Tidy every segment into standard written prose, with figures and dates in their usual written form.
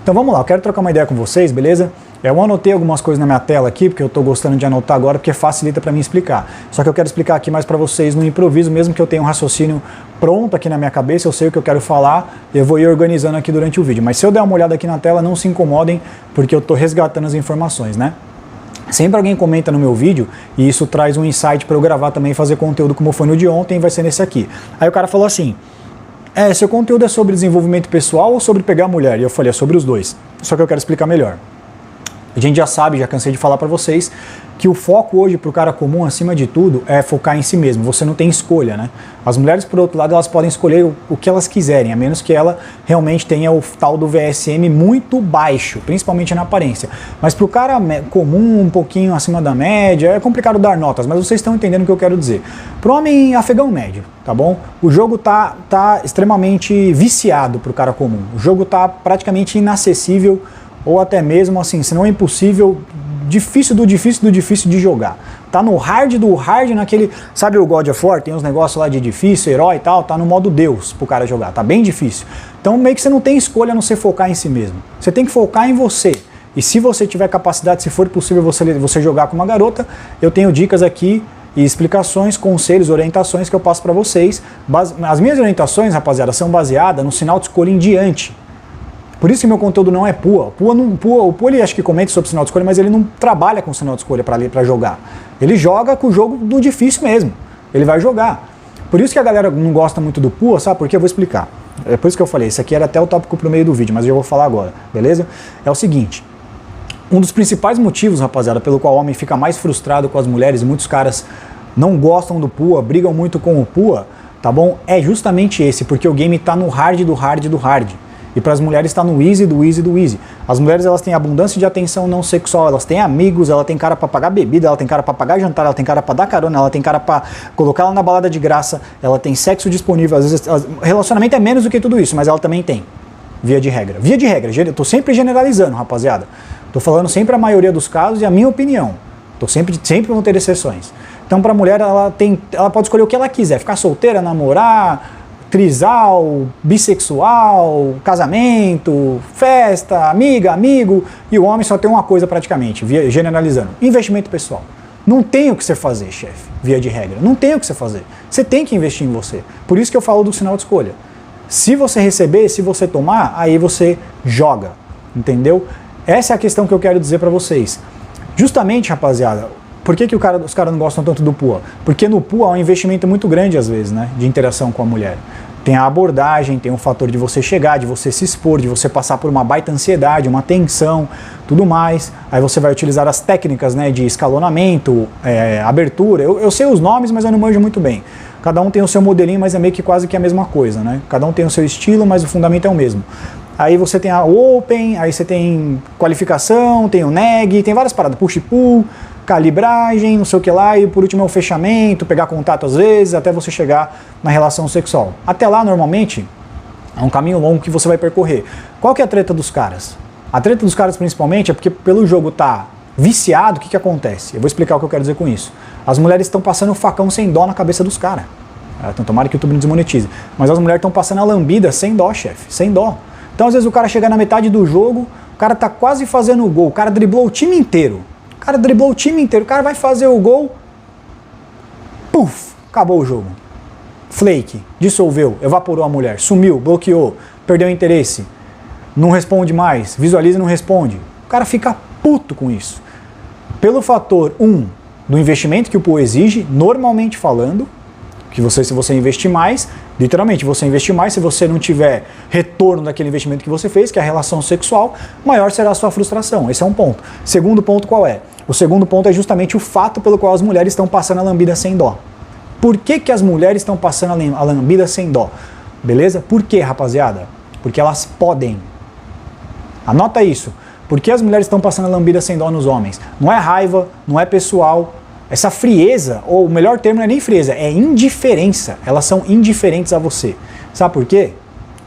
Então vamos lá, eu quero trocar uma ideia com vocês, beleza? Eu anotei algumas coisas na minha tela aqui, porque eu estou gostando de anotar agora, porque facilita para mim explicar. Só que eu quero explicar aqui mais para vocês no improviso, mesmo que eu tenha um raciocínio pronto aqui na minha cabeça, eu sei o que eu quero falar, eu vou ir organizando aqui durante o vídeo. Mas se eu der uma olhada aqui na tela, não se incomodem, porque eu estou resgatando as informações, né? Sempre alguém comenta no meu vídeo, e isso traz um insight para eu gravar também e fazer conteúdo como foi no de ontem, vai ser nesse aqui. Aí o cara falou assim, seu conteúdo é sobre desenvolvimento pessoal ou sobre pegar a mulher? E eu falei, é sobre os dois, só que eu quero explicar melhor. A gente já sabe, já cansei de falar para vocês, que o foco hoje para o cara comum, acima de tudo, é focar em si mesmo. Você não tem escolha, né? As mulheres, por outro lado, elas podem escolher o que elas quiserem, a menos que ela realmente tenha o tal do VSM muito baixo, principalmente na aparência. Mas para o cara comum, um pouquinho acima da média, é complicado dar notas, mas vocês estão entendendo o que eu quero dizer. Para o homem afegão médio, tá bom? O jogo tá extremamente viciado para o cara comum. O jogo tá praticamente inacessível, ou até mesmo assim, se não é impossível, difícil de jogar. Tá no hard do hard, naquele, sabe o God of War, tem uns negócios lá de difícil, herói e tal, tá no modo Deus pro cara jogar, tá bem difícil. Então meio que você não tem escolha a não ser focar em si mesmo. Você tem que focar em você. E se você tiver capacidade, se for possível você jogar com uma garota, eu tenho dicas aqui e explicações, conselhos, orientações que eu passo pra vocês. As minhas orientações, rapaziada, são baseadas no sinal de escolha em diante. Por isso que meu conteúdo não é PUA. O PUA ele acho que comenta sobre sinal de escolha, mas ele não trabalha com sinal de escolha para jogar. Ele joga com o jogo do difícil mesmo. Ele vai jogar. Por isso que a galera não gosta muito do PUA, sabe? Porque eu vou explicar. É por isso que eu falei, isso aqui era até o tópico pro meio do vídeo, mas eu vou falar agora, beleza? É o seguinte, um dos principais motivos, rapaziada, pelo qual o homem fica mais frustrado com as mulheres, e muitos caras não gostam do PUA, brigam muito com o PUA, tá bom? É justamente esse, porque o game tá no hard do hard do hard. E para as mulheres está no easy do easy do easy. As mulheres elas têm abundância de atenção não sexual, elas têm amigos, ela tem cara para pagar bebida, ela tem cara para pagar jantar, ela tem cara para dar carona, ela tem cara para colocar ela na balada de graça, ela tem sexo disponível, às vezes relacionamento é menos do que tudo isso, mas ela também tem. Via de regra, eu tô sempre generalizando, rapaziada. Tô falando sempre a maioria dos casos e a minha opinião. Tô sempre vão ter exceções. Então para a mulher ela pode escolher o que ela quiser, ficar solteira, namorar, trisal, bissexual, casamento, festa, amiga, amigo, e o homem só tem uma coisa praticamente, generalizando, investimento pessoal. Não tem o que você fazer, chefe, via de regra, não tem o que você fazer. Você tem que investir em você. Por isso que eu falo do sinal de escolha. Se você receber, se você tomar, aí você joga, entendeu? Essa é a questão que eu quero dizer para vocês. Justamente, rapaziada, por que os caras não gostam tanto do PUA? Porque no PUA há um investimento muito grande, às vezes, né, de interação com a mulher. Tem a abordagem, tem o fator de você chegar, de você se expor, de você passar por uma baita ansiedade, uma tensão, tudo mais. Aí você vai utilizar as técnicas, né, de escalonamento, abertura. Eu sei os nomes, mas eu não manjo muito bem. Cada um tem o seu modelinho, mas é meio que quase que a mesma coisa, né? Cada um tem o seu estilo, mas o fundamento é o mesmo. Aí você tem a Open, aí você tem qualificação, tem o neg, tem várias paradas, push pull, calibragem, não sei o que lá, e por último é o fechamento, pegar contato às vezes, até você chegar na relação sexual. Até lá, normalmente, é um caminho longo que você vai percorrer. Qual que é a treta dos caras? A treta dos caras, principalmente, é porque pelo jogo tá viciado, o que que acontece? Eu vou explicar o que eu quero dizer com isso. As mulheres estão passando o facão sem dó na cabeça dos caras. Então tomara que o YouTube não desmonetize. Mas as mulheres estão passando a lambida sem dó, chefe, sem dó. Então às vezes o cara chega na metade do jogo, o cara tá quase fazendo o gol, o cara driblou o time inteiro. O cara vai fazer o gol, puf, acabou o jogo. Flake, dissolveu, evaporou a mulher, sumiu, bloqueou, perdeu o interesse, não responde mais, visualiza e não responde. O cara fica puto com isso. Pelo fator 1 do investimento que o PUA exige, normalmente falando, que se você investir mais, literalmente, você investir mais, se você não tiver retorno daquele investimento que você fez, que é a relação sexual, maior será a sua frustração. Esse é um ponto. Segundo ponto qual é? O segundo ponto é justamente o fato pelo qual as mulheres estão passando a lambida sem dó. Por que as mulheres estão passando a lambida sem dó? Beleza? Por quê, rapaziada? Porque elas podem. Anota isso. Por que as mulheres estão passando a lambida sem dó nos homens? Não é raiva, não é pessoal. Essa frieza, ou o melhor termo não é nem frieza, é indiferença. Elas são indiferentes a você. Sabe por quê?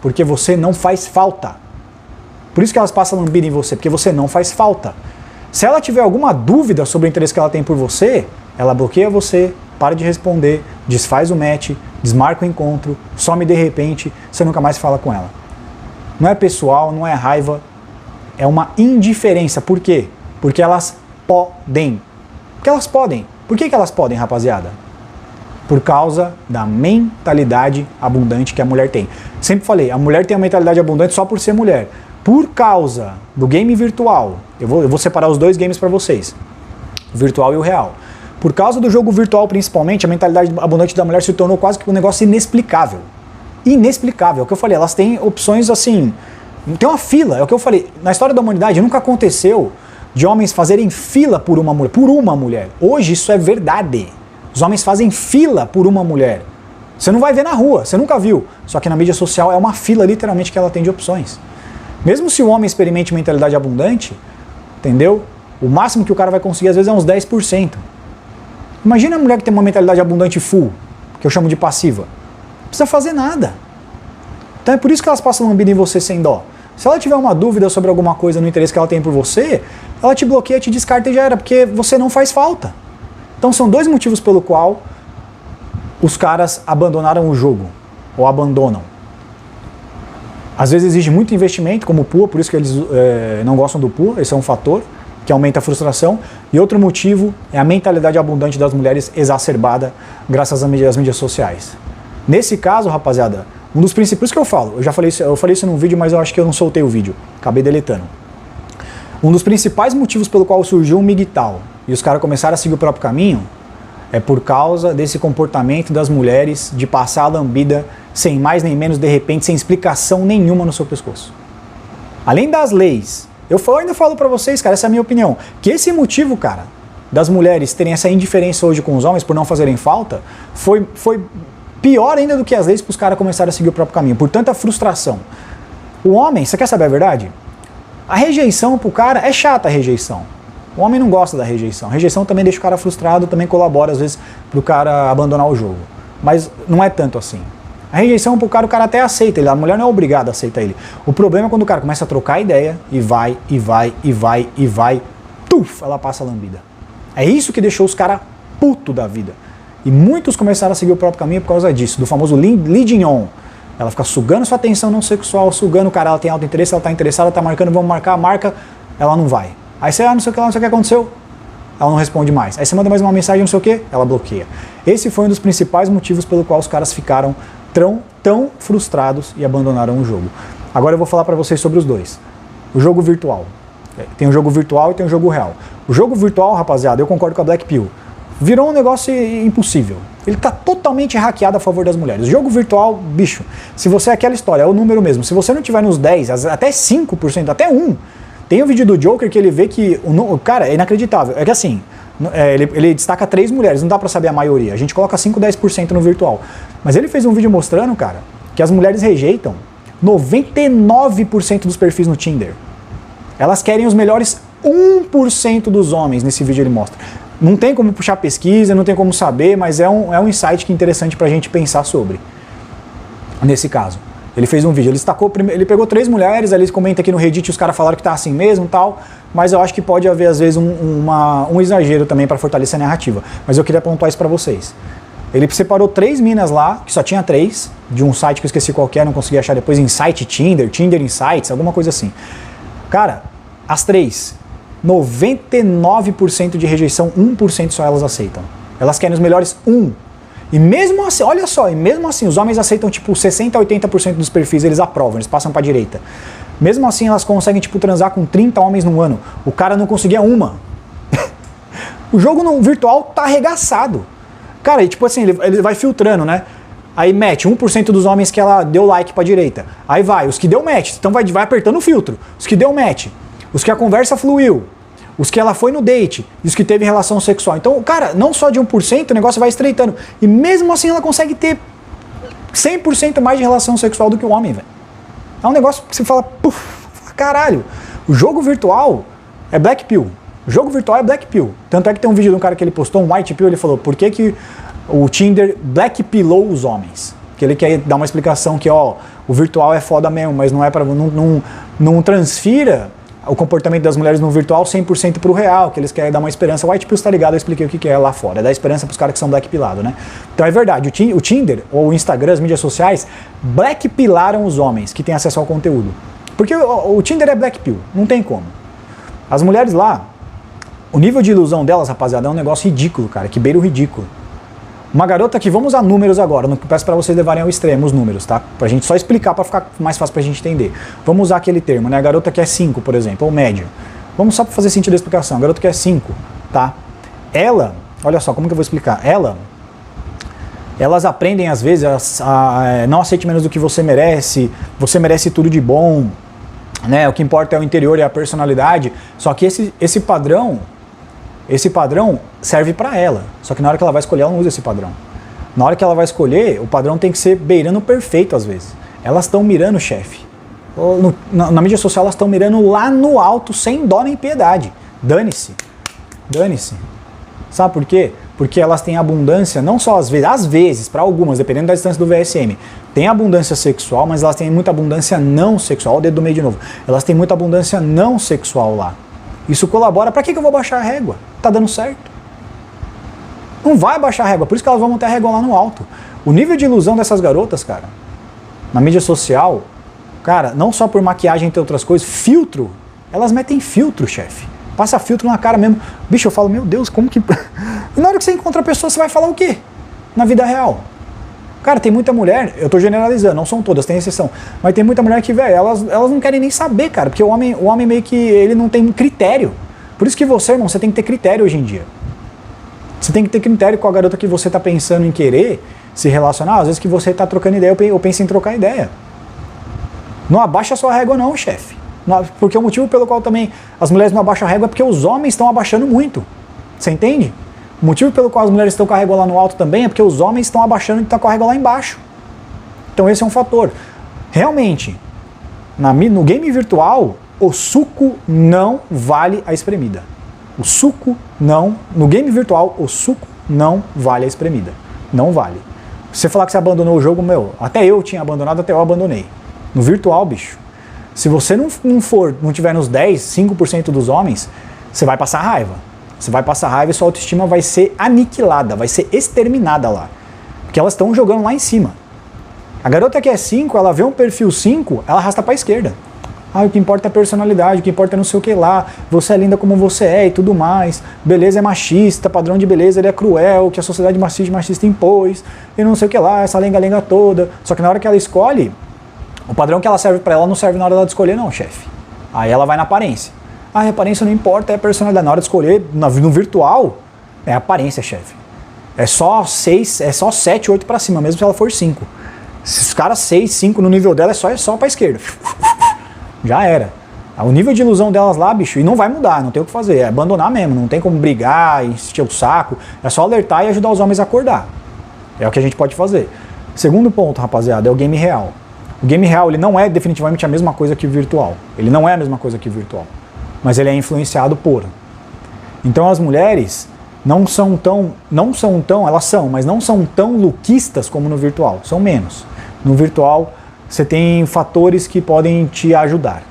Porque você não faz falta. Por isso que elas passam a lambida em você, porque você não faz falta. Se ela tiver alguma dúvida sobre o interesse que ela tem por você, ela bloqueia você, para de responder, desfaz o match, desmarca o encontro, some de repente, você nunca mais fala com ela. Não é pessoal, não é raiva, é uma indiferença. Por quê? Porque elas podem. Porque elas podem. Por que elas podem, rapaziada? Por causa da mentalidade abundante que a mulher tem. Sempre falei, a mulher tem a mentalidade abundante só por ser mulher. Por causa do game virtual, eu vou separar os dois games para vocês, o virtual e o real. Por causa do jogo virtual principalmente, a mentalidade abundante da mulher se tornou quase que um negócio inexplicável. Inexplicável, é o que eu falei, elas têm opções assim, tem uma fila, é o que eu falei, na história da humanidade nunca aconteceu de homens fazerem fila por uma mulher. Hoje isso é verdade. Os homens fazem fila por uma mulher. Você não vai ver na rua, você nunca viu. Só que na mídia social é uma fila literalmente que ela tem de opções. Mesmo se o homem experimente mentalidade abundante, entendeu? O máximo que o cara vai conseguir às vezes é uns 10%. Imagina a mulher que tem uma mentalidade abundante full, que eu chamo de passiva. Não precisa fazer nada. Então é por isso que elas passam lambida em você sem dó. Se ela tiver uma dúvida sobre alguma coisa no interesse que ela tem por você, ela te bloqueia, te descarta e já era, porque você não faz falta. Então são dois motivos pelo qual os caras abandonaram o jogo, ou abandonam. Às vezes exige muito investimento, como o PUA, por isso que eles não gostam do PUA, esse é um fator que aumenta a frustração. E outro motivo é a mentalidade abundante das mulheres exacerbada graças às mídias sociais. Nesse caso, rapaziada, um dos princípios que eu falo, eu falei isso num vídeo, mas eu acho que eu não soltei o vídeo, acabei deletando. Um dos principais motivos pelo qual surgiu o MGTOW e os caras começaram a seguir o próprio caminho é por causa desse comportamento das mulheres de passar a lambida sem mais nem menos, de repente, sem explicação nenhuma no seu pescoço. Além das leis, eu ainda falo pra vocês, cara, essa é a minha opinião, que esse motivo, cara, das mulheres terem essa indiferença hoje com os homens por não fazerem falta, foi pior ainda do que as leis para os caras começarem a seguir o próprio caminho, por tanta frustração. O homem, você quer saber a verdade? A rejeição pro cara é chata a rejeição. O homem não gosta da rejeição. A rejeição também deixa o cara frustrado, também colabora às vezes pro cara abandonar o jogo. Mas não é tanto assim. A rejeição pro cara, o cara até aceita ele, a mulher não é obrigada a aceitar ele. O problema é quando o cara começa a trocar ideia e vai, tuf, ela passa a lambida. É isso que deixou os caras puto da vida. E muitos começaram a seguir o próprio caminho por causa disso, do famoso leading on. Ela fica sugando sua atenção não sexual, sugando o cara, ela tem alto interesse, ela tá interessada, tá marcando, vamos marcar, a marca, ela não vai. Aí você, não sei o que lá, não sei o que aconteceu, ela não responde mais. Aí você manda mais uma mensagem, não sei o que, ela bloqueia. Esse foi um dos principais motivos pelo qual os caras ficaram tão frustrados e abandonaram o jogo. Agora eu vou falar pra vocês sobre os dois. O jogo virtual. Tem o jogo virtual e tem o jogo real. O jogo virtual, rapaziada, eu concordo com a Black Pill. Virou um negócio impossível. Ele tá totalmente hackeado a favor das mulheres. O jogo virtual, bicho, se você é aquela história, é o número mesmo. Se você não tiver nos 10, até 5%, até 1%, tem um vídeo do Joker que ele vê que o cara é inacreditável. É que assim, ele destaca 3 mulheres, não dá pra saber a maioria. A gente coloca 5, 10% no virtual. Mas ele fez um vídeo mostrando, cara, que as mulheres rejeitam 99% dos perfis no Tinder. Elas querem os melhores 1% dos homens, nesse vídeo ele mostra. Não tem como puxar pesquisa, não tem como saber, mas é um insight que é interessante pra gente pensar sobre. Nesse caso, ele fez um vídeo, ele pegou 3 mulheres, ali comenta aqui no Reddit, os caras falaram que tá assim mesmo e tal, mas eu acho que pode haver às vezes um exagero também pra fortalecer a narrativa. Mas eu queria pontuar isso pra vocês. Ele separou 3 minas lá, que só tinha 3, de um site que eu esqueci qual que é, não consegui achar depois, Insight Tinder Insights, alguma coisa assim. Cara, as 3, 99% de rejeição, 1% só elas aceitam. Elas querem os melhores 1%. E mesmo assim, olha só, os homens aceitam tipo 60% a 80% dos perfis, eles aprovam, eles passam pra direita. Mesmo assim elas conseguem tipo transar com 30 homens no ano. O cara não conseguia uma. O jogo no virtual tá arregaçado. Cara, e tipo assim, ele vai filtrando, né? Aí match, 1% dos homens que ela deu like pra direita. Aí vai, os que deu match, então vai apertando o filtro. Os que deu match, os que a conversa fluiu, os que ela foi no date, e os que teve relação sexual. Então, cara, não só de 1%, o negócio vai estreitando. E mesmo assim ela consegue ter 100% mais de relação sexual do que o homem, velho. É um negócio que você fala, puf, caralho. O jogo virtual é Black Pill. O jogo virtual é Black Pill. Tanto é que tem um vídeo de um cara que ele postou, um White Pill, ele falou, por que o Tinder Black Pillou os homens? Que ele quer dar uma explicação que, ó, o virtual é foda mesmo, mas não é para não transfira o comportamento das mulheres no virtual 100% pro real, que eles querem dar uma esperança. O White Pill está ligado, eu expliquei o que é lá fora, é dar esperança pros caras que são black pillados, né? Então é verdade, o Tinder, ou o Instagram, as mídias sociais, black pillaram os homens que têm acesso ao conteúdo. Porque o Tinder é Black Pill, não tem como. As mulheres lá, o nível de ilusão delas, rapaziada, é um negócio ridículo, cara, que beira o ridículo. Uma garota que, vamos usar números agora, não peço pra vocês levarem ao extremo os números, tá? Pra gente só explicar, pra ficar mais fácil pra gente entender. Vamos usar aquele termo, né? A garota que é 5, por exemplo, ou média. Vamos só pra fazer sentido a explicação. A garota que é 5, tá? Ela, olha só, como que eu vou explicar? Elas aprendem às vezes a não aceite menos do que você merece tudo de bom, né? O que importa é o interior e a personalidade. Só que esse padrão serve pra ela. Só que na hora que ela vai escolher, ela não usa esse padrão. Na hora que ela vai escolher, o padrão tem que ser beirando perfeito às vezes. Elas estão mirando, chefe. Na mídia social elas estão mirando lá no alto, sem dó nem piedade. Dane-se. Dane-se. Sabe por quê? Porque elas têm abundância, não só às vezes, para algumas, dependendo da distância do VSM, tem abundância sexual, mas elas têm muita abundância não sexual. Olha o dedo do meio de novo. Elas têm muita abundância não sexual lá. Isso colabora. Pra que eu vou baixar a régua? Tá dando certo. Não vai baixar a régua, por isso que elas vão manter a régua lá no alto. O nível de ilusão dessas garotas, cara, na mídia social, cara, não só por maquiagem, entre outras coisas, filtro. Elas metem filtro, chefe. Passa filtro na cara mesmo. Bicho, eu falo, meu Deus, como que... E na hora que você encontra a pessoa, você vai falar o quê? Na vida real. Cara, tem muita mulher, eu tô generalizando, não são todas, tem exceção, mas tem muita mulher que, velho, elas não querem nem saber, cara, porque o homem meio que, ele não tem critério. Por isso que você, irmão, você tem que ter critério hoje em dia. Você tem que ter critério com a garota que você tá pensando em querer se relacionar, às vezes que você tá trocando ideia, eu penso em trocar ideia. Não abaixa a sua régua não, chefe. Porque o motivo pelo qual também as mulheres não abaixam a régua é porque os homens estão abaixando muito. Você entende? O motivo pelo qual as mulheres estão com a régua lá no alto também é porque os homens estão abaixando e estão com a régua lá embaixo. Então esse é um fator. Realmente, no game virtual, o suco não vale a espremida. O suco não... No game virtual, o suco não vale a espremida. Não vale. Se você falar que você abandonou o jogo, meu, até eu tinha abandonado, até eu abandonei. No virtual, bicho, se você não tiver nos 10, 5% dos homens, você vai passar raiva. Você vai passar raiva e sua autoestima vai ser aniquilada, vai ser exterminada lá. Porque elas estão jogando lá em cima. A garota que é 5, ela vê um perfil 5, ela arrasta pra esquerda. Ah, o que importa é a personalidade, o que importa é não sei o que lá, você é linda como você é e tudo mais, beleza é machista, padrão de beleza ele é cruel, que a sociedade machista impôs, e não sei o que lá, essa lenga-lenga toda. Só que na hora que ela escolhe, o padrão que ela serve pra ela não serve na hora dela de escolher não, chefe. Aí ela vai na aparência. Ah, a aparência não importa, é a personalidade. Na hora de escolher, no virtual, é a aparência, chefe. É só 7, 8 pra cima, mesmo se ela for 5. Se os caras 6, 5 no nível dela, é só pra esquerda. Já era. O nível de ilusão delas lá, bicho, e não vai mudar, não tem o que fazer, é abandonar mesmo, não tem como brigar, encher o saco, é só alertar e ajudar os homens a acordar. É o que a gente pode fazer. Segundo ponto, rapaziada, é o game real. O game real, ele não é definitivamente a mesma coisa que o virtual. Ele não é a mesma coisa que o virtual. Mas ele é influenciado por. Então as mulheres elas são, mas não são tão lookistas como no virtual, são menos. No virtual, você tem fatores que podem te ajudar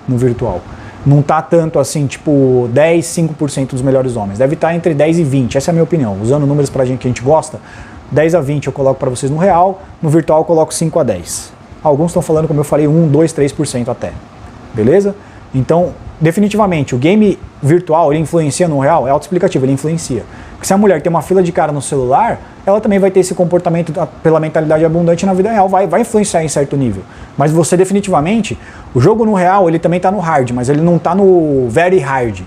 no virtual. Não tá tanto assim, tipo 10, 5% dos melhores homens. Deve estar entre 10 e 20, essa é a minha opinião. Usando números pra gente que a gente gosta, 10 a 20 eu coloco para vocês no real, no virtual eu coloco 5 a 10. Alguns estão falando, como eu falei, 1, 2, 3% até. Beleza? Então, definitivamente, o game virtual, ele influencia no real, é autoexplicativo, ele influencia. Porque se a mulher tem uma fila de cara no celular, ela também vai ter esse comportamento pela mentalidade abundante na vida real, vai influenciar em certo nível. Mas você definitivamente, o jogo no real, ele também tá no hard, mas ele não tá no very hard.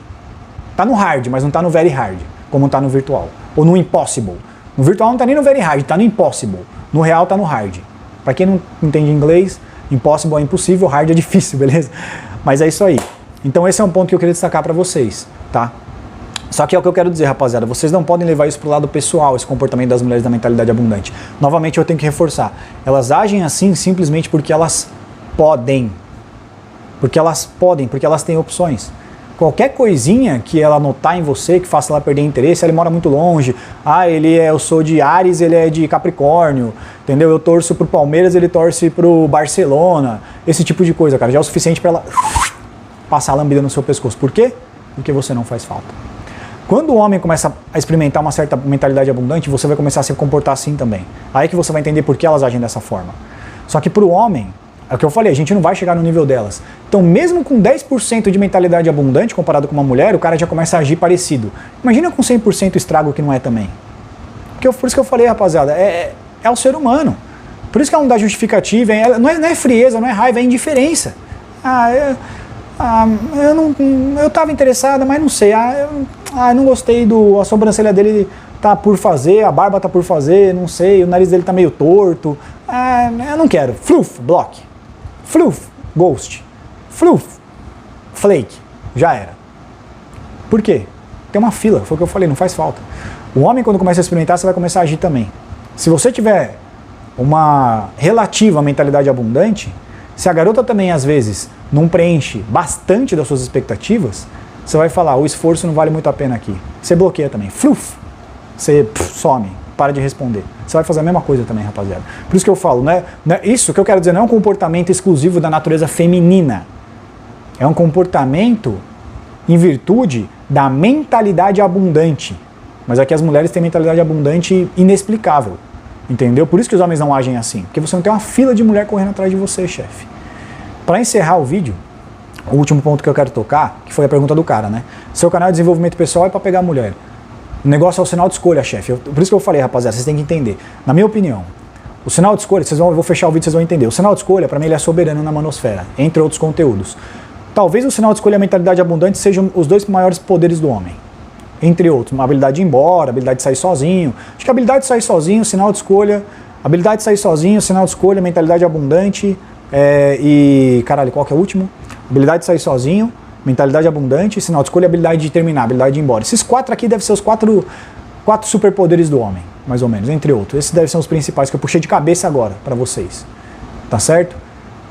Tá no hard, mas não tá no very hard, como tá no virtual. Ou no impossible. No virtual não tá nem no very hard, tá no impossible. No real tá no hard. Pra quem não entende inglês, impossible é impossível, hard é difícil, beleza? Mas é isso aí. Então esse é um ponto que eu queria destacar pra vocês, tá? Só que é o que eu quero dizer, rapaziada, vocês não podem levar isso pro lado pessoal, esse comportamento das mulheres da mentalidade abundante. Novamente eu tenho que reforçar, elas agem assim simplesmente porque elas podem. Porque elas podem, porque elas têm opções. Qualquer coisinha que ela notar em você, que faça ela perder interesse, ela mora muito longe, eu sou de Áries, ele é de Capricórnio, entendeu? Eu torço pro Palmeiras, ele torce pro Barcelona, esse tipo de coisa, cara, já é o suficiente pra ela passar a lambida no seu pescoço. Por quê? Porque você não faz falta. Quando o homem começa a experimentar uma certa mentalidade abundante, você vai começar a se comportar assim também. Aí que você vai entender por que elas agem dessa forma. Só que pro homem, É o que eu falei, a gente não vai chegar no nível delas. Então, mesmo com 10% de mentalidade abundante comparado com uma mulher, o cara já começa a agir parecido. Imagina com 100% estrago que não é também. Por isso que eu falei, rapaziada, é o ser humano. Por isso que ela não dá justificativa, não é frieza, não é raiva, é indiferença. Eu tava interessada, mas não sei. Não gostei a sobrancelha dele tá por fazer, a barba tá por fazer, não sei, o nariz dele tá meio torto. Eu não quero. Fluf, block. Fluf, ghost. Fluf, flake. Já era. Por quê? Tem uma fila, foi o que eu falei, não faz falta. O homem, quando começa a experimentar, você vai começar a agir também. Se você tiver uma relativa mentalidade abundante, se a garota também, às vezes, não preenche bastante das suas expectativas, você vai falar, o esforço não vale muito a pena aqui. Você bloqueia também. Fluf, você some, para de responder. Você vai fazer a mesma coisa também, rapaziada. Por isso que eu falo, isso que eu quero dizer não é um comportamento exclusivo da natureza feminina. É um comportamento em virtude da mentalidade abundante. Mas aqui as mulheres têm mentalidade abundante inexplicável. Entendeu? Por isso que os homens não agem assim. Porque você não tem uma fila de mulher correndo atrás de você, chefe. Para encerrar o vídeo, o último ponto que eu quero tocar, que foi a pergunta do cara, né? Seu canal de desenvolvimento pessoal é para pegar mulher. O negócio é o sinal de escolha, chefe. Por isso que eu falei, rapaziada, vocês têm que entender. Na minha opinião, o sinal de escolha, eu vou fechar o vídeo, vocês vão entender. O sinal de escolha, para mim, ele é soberano na manosfera, entre outros conteúdos. Talvez o sinal de escolha e a mentalidade abundante sejam os dois maiores poderes do homem. Entre outros, uma habilidade de ir embora, habilidade de sair sozinho. Acho que a habilidade de sair sozinho, sinal de escolha, habilidade de sair sozinho, sinal de escolha, mentalidade abundante caralho, qual que é o último? Habilidade de sair sozinho, mentalidade abundante, sinal de escolha e habilidade de terminar, habilidade de ir embora. Esses 4 aqui devem ser os 4 superpoderes do homem, mais ou menos, entre outros. Esses devem ser os principais que eu puxei de cabeça agora para vocês. Tá certo?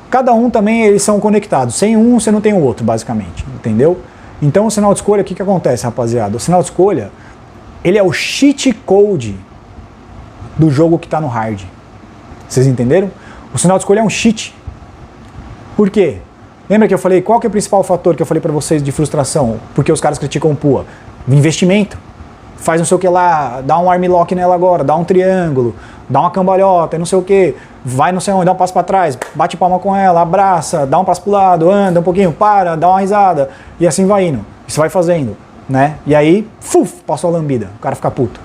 Cada um também, eles são conectados. Sem um, você não tem o outro, basicamente. Entendeu? Então, o sinal de escolha, o que acontece, rapaziada? O sinal de escolha, ele é o cheat code do jogo que está no hard. Vocês entenderam? O sinal de escolha é um cheat. Por quê? Lembra que eu falei, qual que é o principal fator que eu falei para vocês de frustração? Porque os caras criticam o PUA? Investimento. Faz não sei o que lá, dá um arm lock nela agora, dá um triângulo, dá uma cambalhota, não sei o que, vai não sei onde, dá um passo para trás, bate palma com ela, abraça, dá um passo pro lado, anda um pouquinho, para, dá uma risada, e assim vai indo. Isso vai fazendo, né? E aí, passou a lambida, o cara fica puto.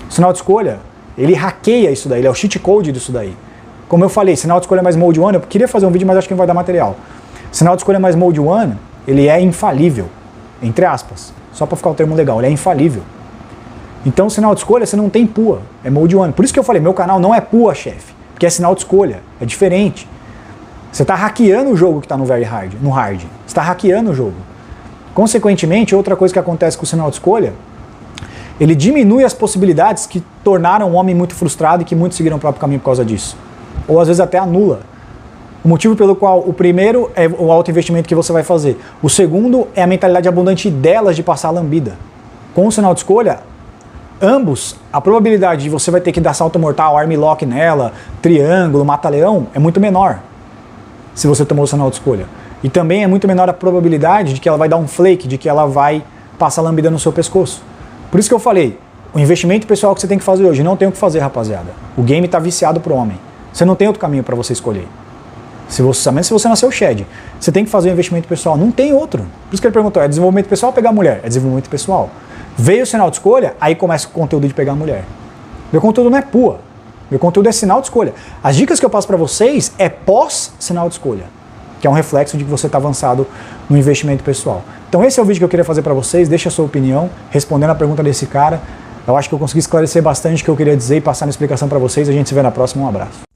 O sinal de escolha, ele hackeia isso daí, ele é o cheat code disso daí. Como eu falei, sinal de escolha mais mode 1, eu queria fazer um vídeo, mas acho que não vai dar material. Sinal de escolha mais mode 1, ele é infalível, entre aspas, só para ficar o termo legal, ele é infalível. Então, o sinal de escolha, você não tem PUA, é mode 1. Por isso que eu falei, meu canal não é PUA, chefe, porque é sinal de escolha, é diferente. Você está hackeando o jogo que está no hard. Você está hackeando o jogo. Consequentemente, outra coisa que acontece com o sinal de escolha, ele diminui as possibilidades que tornaram o homem muito frustrado e que muitos seguiram o próprio caminho por causa disso. Ou às vezes até anula. O motivo pelo qual o primeiro é o alto investimento que você vai fazer. O segundo é a mentalidade abundante delas de passar a lambida. Com o sinal de escolha, ambos, a probabilidade de você vai ter que dar salto mortal, arm lock nela, triângulo, mata-leão, é muito menor. Se você tomou o sinal de escolha. E também é muito menor a probabilidade de que ela vai dar um flake, de que ela vai passar a lambida no seu pescoço. Por isso que eu falei, o investimento pessoal que você tem que fazer hoje, não tem o que fazer, rapaziada. O game está viciado pro homem. Você não tem outro caminho para você escolher. Somente se você nasceu Shed. Você tem que fazer o investimento pessoal, não tem outro. Por isso que ele perguntou, é desenvolvimento pessoal ou pegar mulher? É desenvolvimento pessoal. Veio o sinal de escolha, aí começa o conteúdo de pegar mulher. Meu conteúdo não é PUA, meu conteúdo é sinal de escolha. As dicas que eu passo para vocês é pós-sinal de escolha, que é um reflexo de que você está avançado no investimento pessoal. Então esse é o vídeo que eu queria fazer para vocês, deixa a sua opinião, respondendo a pergunta desse cara. Eu acho que eu consegui esclarecer bastante o que eu queria dizer e passar uma explicação para vocês. A gente se vê na próxima, um abraço.